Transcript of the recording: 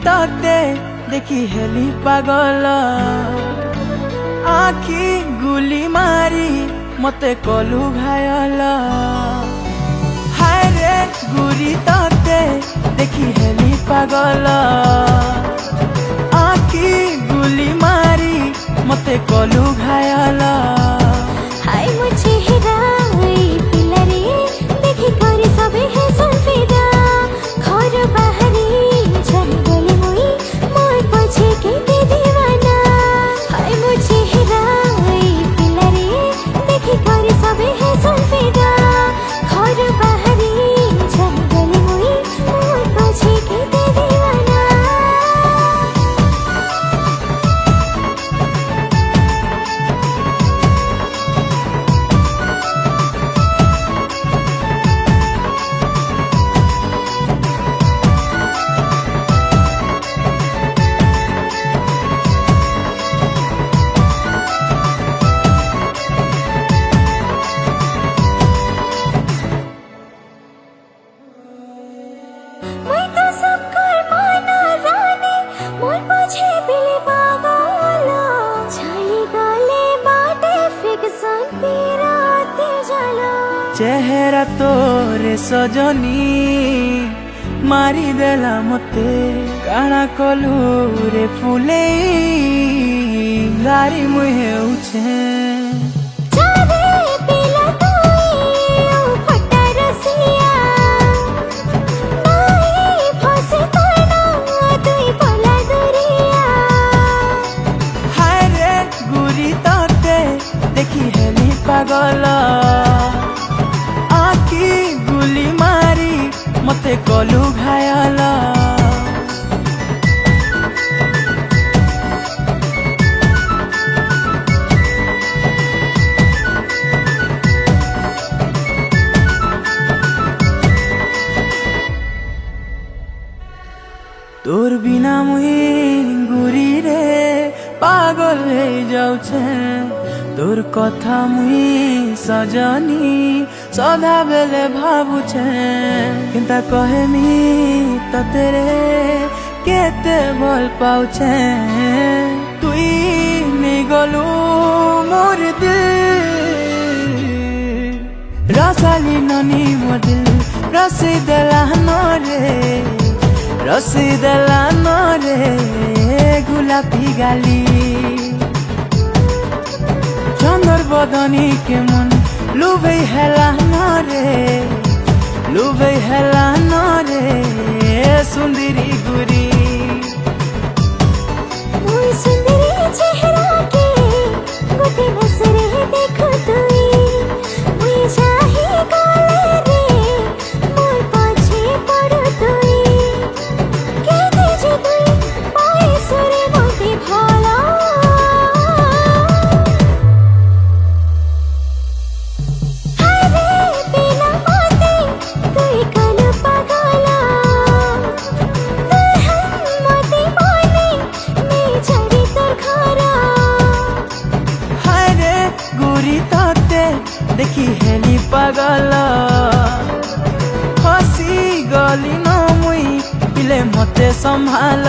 तते देखी हेली पागल आखी गुली मारी मते कलु घायल हाय रे गुरी तते देखी हेली पागल आखी गुली मारी मते कलु घायल हाय मुझे हिराई पिलरे देखी करी सबे है संफिदा घर बाहरी चली गली मुई मोर पछे के दे दीवाना हाय मुझे हिराई पिलरे देखी करी सबे है संफिदा घर बाहरी चली गली मुई मोर पछे के दे दीवाना मैं तो सबकर माना रानी मोर पछे बिले पागल छाली गले बाटे फिक्सन तेरा तेर जाला चेहरा तोरे सजनी मारी देला मते काना कलु रे फुले गारी मुहे उछे जादे पिला तोई फटा रसिया नहीं फसे करना तुई पला दुरिया हाय रे गुरी तते देखी हेली पागल आखी गुली मारी मते कलु घायल तोर बिना मुई गुरी रे पागल हो जाऊछे तोर कथा मुई सजनी सदा बेले भाबुछे किंता कहेमी तते रे केते भल पाउछे तुई निगलु मोर दिल रसाली ननी मोर दिल रसी देला नरे रसीद लानो रे गुलाबी गाली चंदर बदनी के मन लुबे हेला नरे लुबे हेला नरे सुंदरी गुरी मोर सुंदरी चेहरा के गोटे नजरे देखो तुई मुई चाहे गले रे मोर पछे पड़ो तुई के दे जे तुई पाए सुरे बोलते भला हाय रे बिना मोते तुई कन पागला मोते बोले मैं चली तोर घरा हाय रे गुरी तते देखी हेली पागल हसी गली न मुई पिले मते संभाल